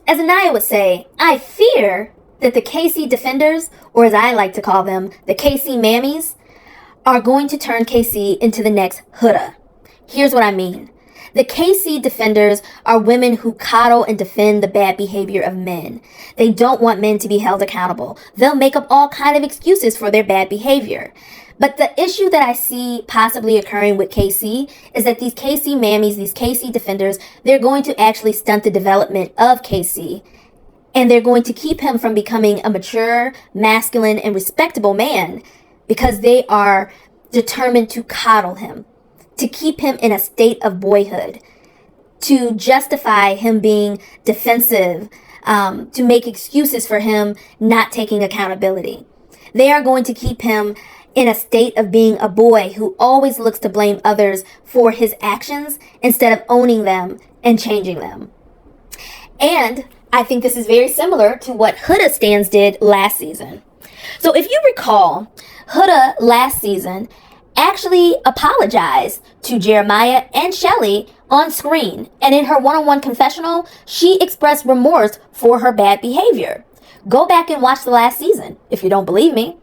as Anaya would say, I fear that the KC defenders, or as I like to call them, the KC mammies, are going to turn KC into the next Huda. Here's what I mean. The KC defenders are women who coddle and defend the bad behavior of men. They don't want men to be held accountable. They'll make up all kind of excuses for their bad behavior. But the issue that I see possibly occurring with KC is that these KC mammies, these KC defenders, they're going to actually stunt the development of KC. And they're going to keep him from becoming a mature, masculine, and respectable man because they are determined to coddle him, to keep him in a state of boyhood, to justify him being defensive, to make excuses for him not taking accountability. They are going to keep him in a state of being a boy who always looks to blame others for his actions instead of owning them and changing them. And I think this is very similar to what Huda Stans did last season. So if you recall, Huda last season actually apologized to Jeremiah and Shelly on screen. And in her one-on-one confessional, she expressed remorse for her bad behavior. Go back and watch the last season if you don't believe me.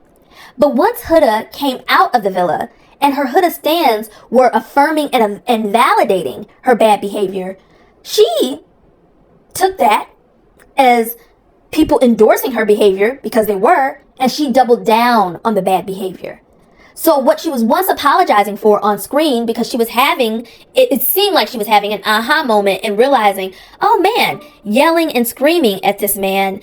But once Huda came out of the villa and her Huda Stans were affirming and validating her bad behavior, she took that as people endorsing her behavior because they were, and she doubled down on the bad behavior. So what she was once apologizing for on screen because she was having, it seemed like she was having an aha moment and realizing, oh man, yelling and screaming at this man,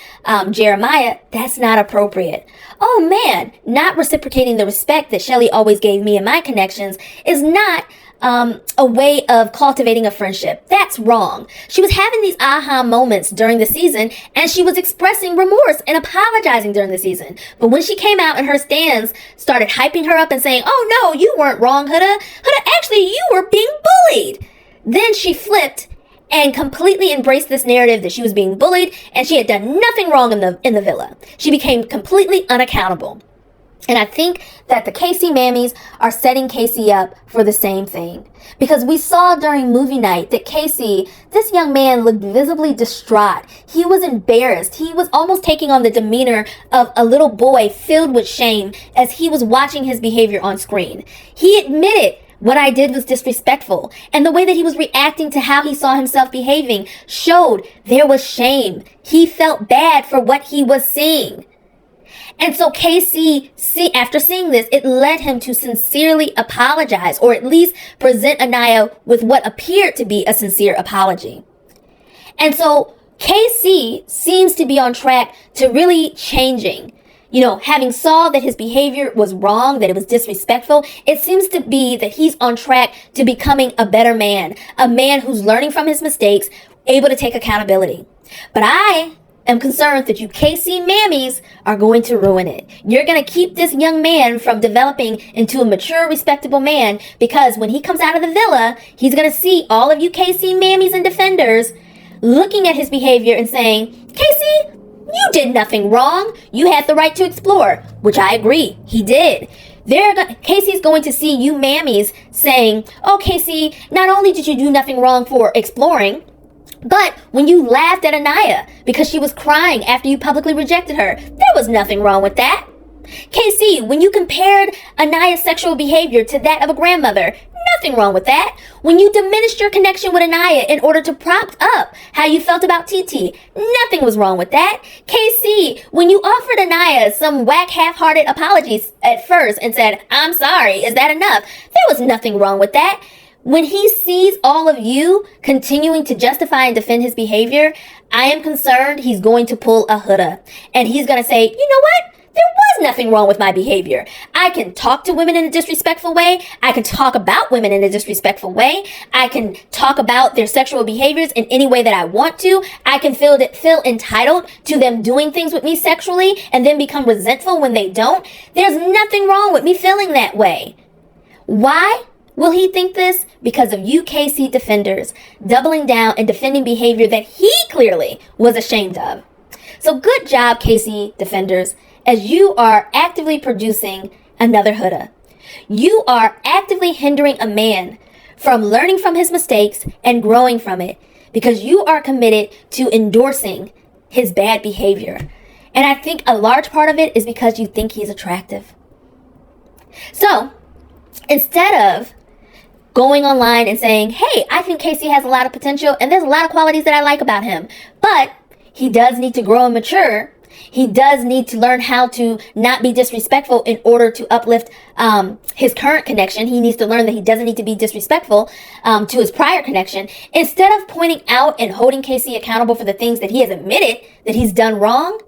Jeremiah, that's not appropriate. Oh man, not reciprocating the respect that Shelly always gave me and my connections is not a way of cultivating a friendship. That's wrong. She was having these aha moments during the season, and she was expressing remorse and apologizing during the season. But when she came out and her stands started hyping her up and saying, oh no, you weren't wrong, Huda. Huda, actually, you were being bullied. Then she flipped and completely embraced this narrative that she was being bullied and she had done nothing wrong in the villa. She became completely unaccountable. And I think that the KC mammies are setting KC up for the same thing. Because we saw during movie night that KC, this young man, looked visibly distraught. He was embarrassed. He was almost taking on the demeanor of a little boy filled with shame as he was watching his behavior on screen. He admitted what I did was disrespectful. And the way that he was reacting to how he saw himself behaving showed there was shame. He felt bad for what he was seeing. And so KC, after seeing this, it led him to sincerely apologize, or at least present Anaya with what appeared to be a sincere apology. And so KC seems to be on track to really changing. You know, having saw that his behavior was wrong, that it was disrespectful, it seems to be that he's on track to becoming a better man, a man who's learning from his mistakes, able to take accountability. But I am concerned that you KC mammies are going to ruin it. You're going to keep this young man from developing into a mature, respectable man because when he comes out of the villa, he's going to see all of you KC mammies and defenders looking at his behavior and saying, KC, you did nothing wrong. You had the right to explore, which I agree. He did. Casey's going to see you mammies saying, oh, Casey, not only did you do nothing wrong for exploring, but when you laughed at Anaya because she was crying after you publicly rejected her, there was nothing wrong with that. KC, when you compared Anaya's sexual behavior to that of a grandmother, nothing wrong with that. When you diminished your connection with Anaya in order to prop up how you felt about TT, nothing was wrong with that. KC, when you offered Anaya some whack half-hearted apologies at first and said, I'm sorry, is that enough? There was nothing wrong with that. When he sees all of you continuing to justify and defend his behavior, I am concerned he's going to pull a Huda. And he's going to say, you know what? There was nothing wrong with my behavior. I can talk to women in a disrespectful way. I can talk about women in a disrespectful way. I can talk about their sexual behaviors in any way that I want to. I can feel entitled to them doing things with me sexually and then become resentful when they don't. There's nothing wrong with me feeling that way. Why will he think this? Because of you KC defenders doubling down and defending behavior that he clearly was ashamed of. So good job, KC defenders, as you are actively producing another Huda. You are actively hindering a man from learning from his mistakes and growing from it because you are committed to endorsing his bad behavior. And I think a large part of it is because you think he's attractive. So instead of going online and saying, hey, I think Casey has a lot of potential and there's a lot of qualities that I like about him, but he does need to grow and mature. He does need to learn how to not be disrespectful in order to uplift his current connection. He needs to learn that he doesn't need to be disrespectful to his prior connection. Instead of pointing out and holding Casey accountable for the things that he has admitted that he's done wrong,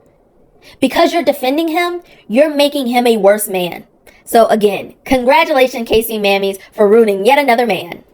because you're defending him, you're making him a worse man. So again, congratulations, Casey Mammies, for ruining yet another man.